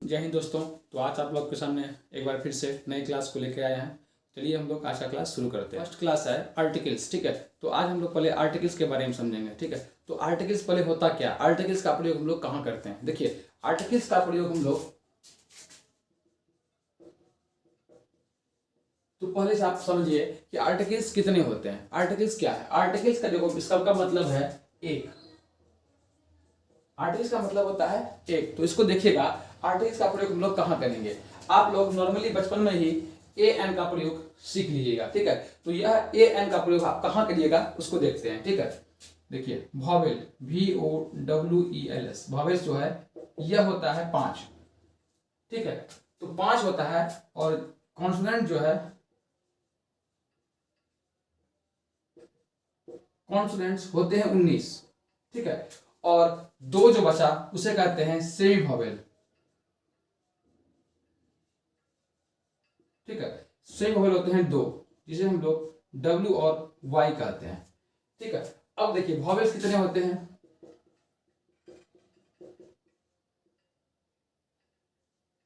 जय हिंद दोस्तों। तो आज आप लोग के सामने एक बार फिर से नई क्लास को लेकर आए हैं। चलिए हम लोग आज का क्लास शुरू करते हैं। फर्स्ट क्लास है आर्टिकल्स, ठीक है। तो आज हम लोग पहले आर्टिकल्स के बारे में समझेंगे, ठीक है। तो आर्टिकल्स पहले होता क्या, आर्टिकल्स का प्रयोग हम लोग कहाँ करते हैं। देखिए आर्टिकल्स का प्रयोग हम लोग, तो पहले से आप समझिए कि आर्टिकल्स कितने होते हैं। आर्टिकल्स क्या है, आर्टिकल्स का देखो इसका मतलब है एक। आर्टिकल्स का मतलब होता है एक। तो इसको देखिएगा, आर्टिकल्स का प्रयोग हम लोग कहाँ करेंगे। आप लोग नॉर्मली बचपन में ही ए एन का प्रयोग सीख लीजिएगा, ठीक है। तो यह ए एन का प्रयोग आप कहाँ करिएगा उसको देखते हैं, ठीक है। देखिए वॉवेल, VOWELS, वॉवेल्स जो है यह होता है 5, ठीक है। तो 5 होता है। और कॉन्सोनेंट जो है, कॉन्सोनेंट्स होते हैं 19, ठीक है। और दो जो बचा उसे कहते हैं सेमी वॉवेल, ठीक है। सेमी वॉवेल होते हैं 2, जिसे हम लोग W और Y कहते हैं, ठीक है। अब देखिए वॉवेल्स कितने होते हैं,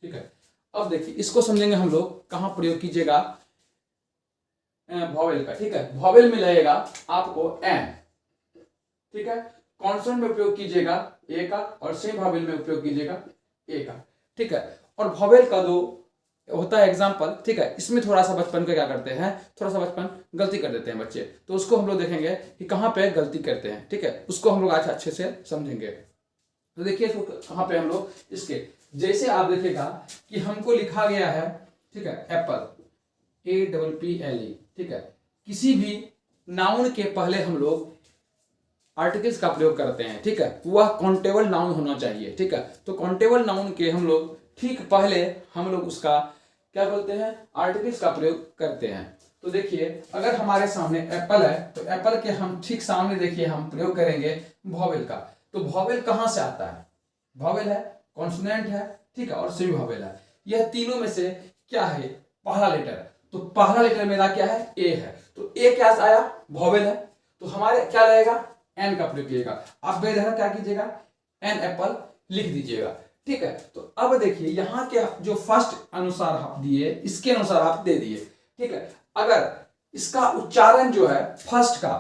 ठीक है। अब देखिए इसको समझेंगे हम लोग, कहां प्रयोग कीजिएगा वॉवेल का, ठीक है। वॉवेल में लगेगा आपको एन, ठीक है। कॉन्सोनेंट में उपयोग कीजिएगा ए का, और सेमी वॉवेल में उपयोग कीजिएगा ए का, ठीक है। और वॉवेल का जो होता है एग्जाम्पल, ठीक है। इसमें थोड़ा सा बचपन का क्या करते हैं, थोड़ा सा बचपन गलती कर देते हैं बच्चे, तो उसको हम लोग देखेंगे कि कहाँ पे गलती करते हैं, ठीक है। उसको हम लोग आज अच्छे से समझेंगे। तो देखिए इसको कहाँ पे हम लोग, इसके जैसे आप देखिएगा कि हमको लिखा गया है, ठीक है, एप्पल, APPLE, ठीक है। किसी भी नाउन के पहले हम लोग आर्टिकल्स का प्रयोग करते हैं, ठीक है। वह काउंटेबल नाउन होना चाहिए, ठीक है। तो काउंटेबल नाउन के हम लोग ठीक पहले हम लोग उसका क्या बोलते हैं, आर्टिकल्स का प्रयोग करते हैं। तो देखिए अगर हमारे सामने एप्पल है, तो एप्पल के हम ठीक सामने देखिए हम प्रयोग करेंगे वॉवेल का। तो वॉवेल कहां से आता है, वॉवेल है, कॉन्सोनेंट है, ठीक है, और सेमी वॉवेल है। यह तीनों में से क्या है, पहला लेटर है। तो पहला लेटर मेरा क्या है, ए है। तो ए क्या से आया, वॉवेल है। तो हमारे क्या लगेगा, एन का प्रयोग कीजिएगा। आप बेधड़क क्या कीजिएगा, एन एप्पल लिख दीजिएगा, ठीक है। तो अब देखिए यहाँ के जो फर्स्ट अनुसार आप दिए, इसके अनुसार आप दे दिए, ठीक है। अगर इसका उच्चारण जो है फर्स्ट का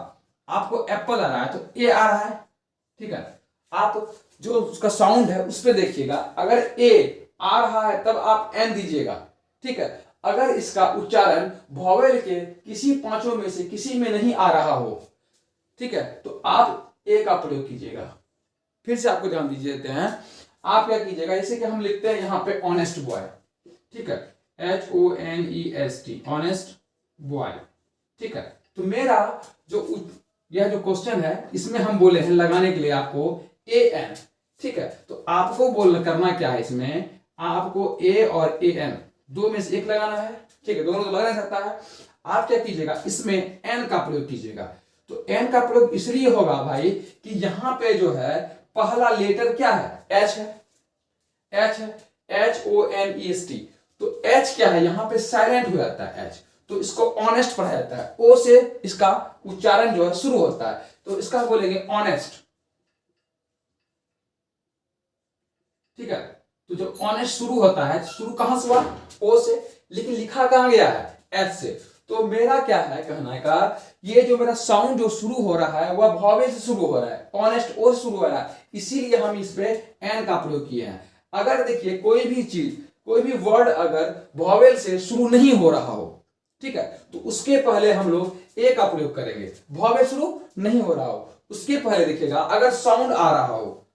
आपको एप्पल आ रहा है तो ए आ रहा है, ठीक है। आप जो उसका साउंड है उस पर देखिएगा, अगर ए आ रहा है तब आप एन दीजिएगा, ठीक है। अगर इसका उच्चारण वॉवेल के किसी पांचों में से किसी में नहीं आ रहा हो, ठीक है, तो आप ए का प्रयोग कीजिएगा। फिर से आपको ध्यान दीजिए देते हैं, आप क्या कीजिएगा, जैसे कि हम लिखते हैं यहाँ पे ऑनेस्ट बॉय, ठीक है, HONEST, ऑनेस्ट बॉय, ठीक है। तो मेरा जो यह जो क्वेश्चन है इसमें हम बोले हैं लगाने के लिए आपको AN, ठीक है। तो आपको करना क्या है, इसमें आपको A और AN दो में से एक लगाना है, ठीक है। दोनों तो लग नहीं सकता है। आप क्या कीजिएगा, इसमें N का प्रयोग कीजिएगा। तो N का प्रयोग इसलिए होगा भाई कि यहां पे जो है पहला लेटर क्या है, H है, H है, HONEST। तो H क्या है, यहां पे साइलेंट हो जाता है H, तो इसको ऑनेस्ट पढ़ा जाता है। O से इसका उच्चारण जो है शुरू होता है, तो इसका बोलेंगे ऑनेस्ट, ठीक है। तो जब ऑनेस्ट शुरू होता है, शुरू कहां से हुआ, O से, लेकिन लिखा कहां गया है, H से। तो मेरा क्या है कहना का, ये जो मेरा साउंड जो शुरू हो रहा है वह वॉवेल से शुरू हो रहा है, ऑनेस्ट ओ से शुरू हो रहा है, इसीलिए हम इस पे एन का प्रयोग किए हैं। अगर देखिए कोई भी चीज, कोई भी वर्ड अगर वॉवेल से शुरू नहीं हो रहा हो, ठीक है, तो उसके पहले हम लोग ए का प्रयोग करेंगे। वॉवेल शुरू नहीं हो रहा हो उसके पहले देखिएगा, अगर साउंड आ रहा हो,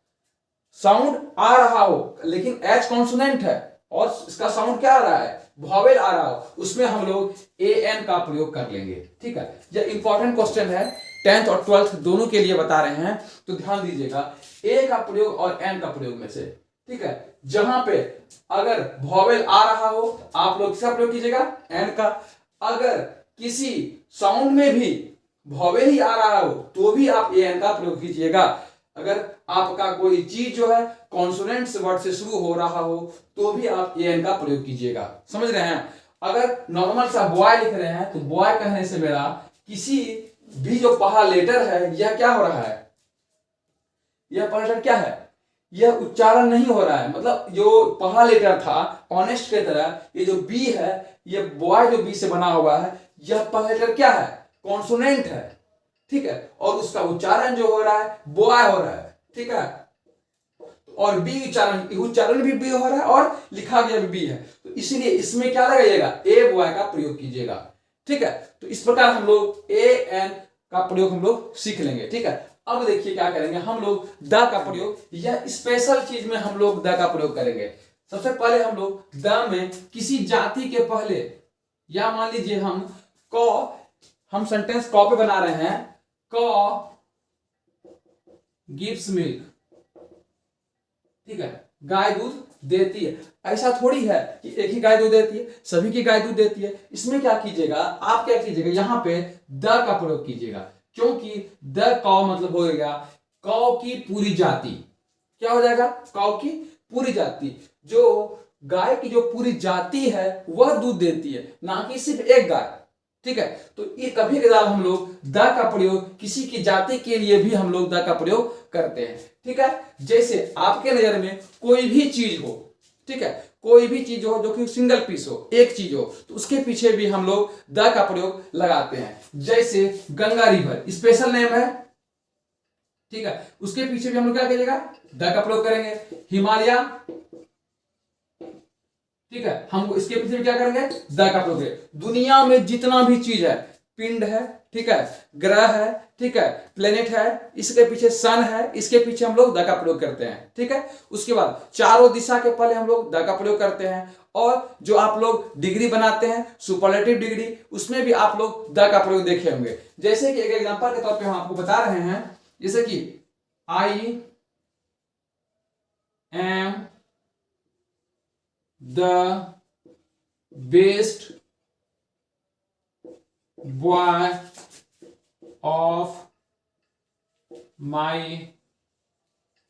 साउंड आ रहा हो लेकिन एच कॉन्सोनेंट है और इसका साउंड क्या आ रहा है, वॉवेल आ रहा हो, उसमें हम लोग AN का प्रयोग कर लेंगे, ठीक है। यह इंपॉर्टेंट क्वेश्चन है, 10th और 12th दोनों के लिए बता रहे हैं, तो ध्यान दीजिएगा A का प्रयोग और N का प्रयोग में से, ठीक है। जहां पे अगर वॉवेल आ रहा हो आप लोग किसका प्रयोग कीजिएगा, N का। अगर किसी साउंड में भी वॉवेल ही आ रहा हो तो भी आप AN का प्रयोग कीजिएगा। अगर आपका कोई चीज जो है कॉन्सोनेंट्स वर्ड से शुरू हो रहा हो तो भी आप AN का प्रयोग कीजिएगा, समझ रहे हैं। अगर नॉर्मल सा बॉय लिख रहे हैं तो बॉय कहने से मेरा किसी भी जो पहला लेटर है यह क्या हो रहा है, यह पहला लेटर क्या है, यह उच्चारण नहीं हो रहा है, मतलब जो पहला लेटर था ऑनेस्ट के तरह, ये जो बी है, ये बॉय जो बी से बना हुआ है, यह पहला लेटर क्या है, कॉन्सोनेंट है, ठीक है, और उसका उच्चारण जो हो रहा है बॉय हो रहा है, ठीक है, और बी उच्चारण भी बी हो रहा है और लिखा गया भी बी है, तो इसीलिए इसमें क्या लगाइएगा, ए बॉय का प्रयोग कीजिएगा, ठीक है। तो इस प्रकार हम लोग ए एन का प्रयोग हम लोग सीख लेंगे, ठीक है। अब देखिए क्या करेंगे हम लोग, द का प्रयोग, यह स्पेशल चीज में हम लोग द का प्रयोग करेंगे। सबसे पहले हम लोग द में किसी जाति के पहले, या मान लीजिए हम सेंटेंस क पे बना रहे हैं, क गिव्स मिल्क, ठीक है, गाय दूध देती है। ऐसा थोड़ी है कि एक ही गाय दूध देती है, सभी की गाय दूध देती है। इसमें क्या कीजिएगा, आप क्या कीजिएगा, यहां पे द का प्रयोग कीजिएगा, क्योंकि द कौ मतलब हो गया कौ की पूरी जाति। क्या हो जाएगा, कौ की पूरी जाति, जो गाय की जो पूरी जाति है वह दूध देती है, ना कि सिर्फ एक गाय, ठीक है। तो ये कभी कदार हम लोग द का प्रयोग किसी की जाति के लिए भी हम लोग द का प्रयोग करते हैं, ठीक है। जैसे आपके नजर में कोई भी चीज हो, ठीक है, कोई भी चीज हो जो कि सिंगल पीस हो, एक चीज हो, तो उसके पीछे भी हम लोग द का प्रयोग लगाते हैं। जैसे गंगा रिवर स्पेशल नेम है, ठीक है, उसके पीछे भी हम लोग क्या करिएगा, द का प्रयोग करेंगे। हिमालय, ठीक है, हम इसके पीछे भी क्या करेंगे, द का प्रयोग करेंगे। दुनिया में जितना भी चीज है, पिंड है, ठीक है, ग्रह है, ठीक है, प्लेनेट है, इसके पीछे सन है, इसके पीछे हम लोग द का प्रयोग करते हैं, ठीक है। उसके बाद चारों दिशा के पहले हम लोग द का प्रयोग करते हैं। और जो आप लोग डिग्री बनाते हैं सुपरलेटिव डिग्री, उसमें भी आप लोग द का प्रयोग देखे होंगे। जैसे कि एक एग्जांपल के तौर पे हम आपको बता रहे हैं, जैसे कि I am the best boy of my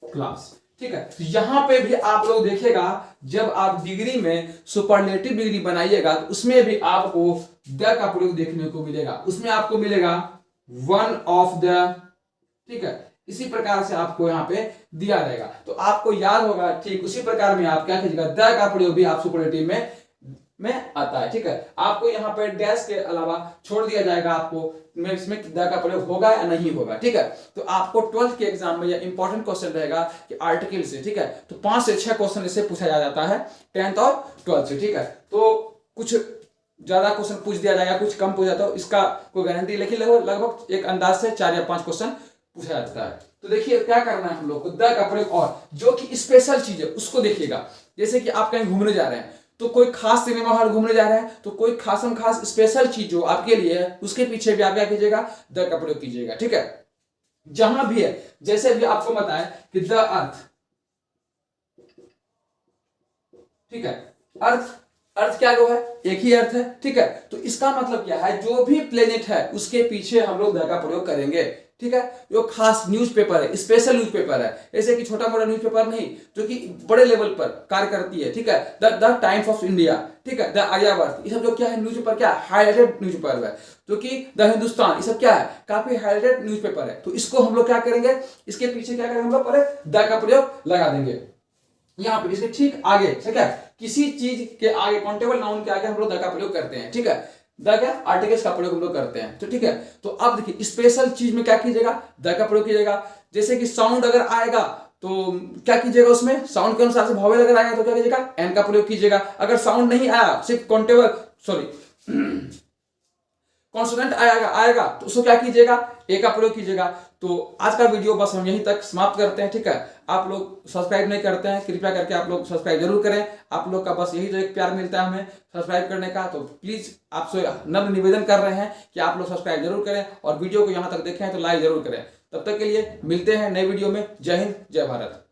class, ठीक है। तो यहां पे भी आप लोग देखिएगा, जब आप डिग्री में सुपरलेटिव डिग्री बनाइएगा तो उसमें भी आपको द का प्रयोग देखने को मिलेगा, उसमें आपको मिलेगा वन ऑफ द, ठीक है। इसी प्रकार से आपको यहाँ पे दिया रहेगा, तो आपको याद होगा, ठीक उसी प्रकार में आप क्या कीजिएगा, द का प्रयोग भी आप सुपरलेटिव में आता है, ठीक है। आपको यहाँ पे डैश के अलावा छोड़ दिया जाएगा, आपको इसमें द का प्रयोग होगा या नहीं होगा, ठीक है। तो आपको 12th के एग्जाम में यह इंपॉर्टेंट क्वेश्चन रहेगा कि आर्टिकल से, ठीक है, तो 5 से 6 क्वेश्चन इससे पूछा जाता है 10th और 12th से, ठीक है। तो कुछ ज्यादा क्वेश्चन पूछ दिया जाएगा, कुछ कम पूछ जाता है, इसका कोई गारंटी, लेकिन लगभग एक अंदाज से 4 या 5 क्वेश्चन पूछा जाता है। तो देखिए क्या करना है हम लोग को, द का प्रयोग, और जो कि स्पेशल चीज है उसको देखिएगा। जैसे कि आप कहीं घूमने जा रहे हैं, तो कोई खास सिनेमा हॉल घूमने जा रहे हैं, तो कोई खास स्पेशल चीज जो आपके लिए है उसके पीछे भी आप क्या कीजिएगा, द का प्रयोग कीजिएगा, ठीक है। जहां भी है, जैसे भी आपको बताएं कि द अर्थ, ठीक है, अर्थ क्या है, एक ही अर्थ है, ठीक है। तो इसका मतलब क्या है, जो भी प्लेनेट है उसके पीछे हम लोग द का प्रयोग करेंगे, ठीक है। जो खास न्यूज़पेपर है, स्पेशल न्यूज़पेपर है, ऐसे कि छोटा मोटा न्यूज़पेपर नहीं, जो कि बड़े लेवल पर कार्य करती है, ठीक है, द टाइम्स ऑफ इंडिया, ठीक है, द आर्यावर्त, ये सब जो क्या है न्यूज़पेपर, क्या हाईलाइटेड न्यूज़पेपर है, जो कि द हिंदुस्तान, ये सब क्या है, काफी हाईलाइटेड न्यूज़पेपर है। तो इसको हम लोग क्या करेंगे, इसके पीछे क्या करेंगे हम लोग, पहले द का प्रयोग लगा देंगे। यहाँ पे इसके ठीक आगे, ठीक है, किसी चीज के आगे, काउंटेबल नाउन के आगे हम लोग द का प्रयोग करते हैं, ठीक है, द क्या आर्टिकल्स का प्रयोग हम लोग करते हैं, तो ठीक है। तो अब देखिए स्पेशल चीज में क्या कीजिएगा, द का प्रयोग कीजिएगा। जैसे कि साउंड अगर आएगा तो क्या कीजिएगा, उसमें साउंड के अनुसार से वॉवेल अगर आएगा तो क्या कीजिएगा, एन का प्रयोग कीजिएगा। अगर साउंड नहीं आया, सिर्फ कॉन्सोनेंट आएगा तो उसको क्या कीजिएगा, ए का प्रयोग कीजिएगा। तो आज का वीडियो बस हम यहीं तक समाप्त करते हैं, ठीक है। आप लोग सब्सक्राइब नहीं करते हैं, कृपया करके आप लोग सब्सक्राइब जरूर करें। आप लोग का बस यही तो एक प्यार मिलता है हमें सब्सक्राइब करने का, तो प्लीज आपसे नम्र निवेदन कर रहे हैं कि आप लोग सब्सक्राइब जरूर करें और वीडियो को यहाँ तक देखें तो लाइक जरूर करें। तब तक के लिए मिलते हैं नए वीडियो में। जय हिंद, जय भारत।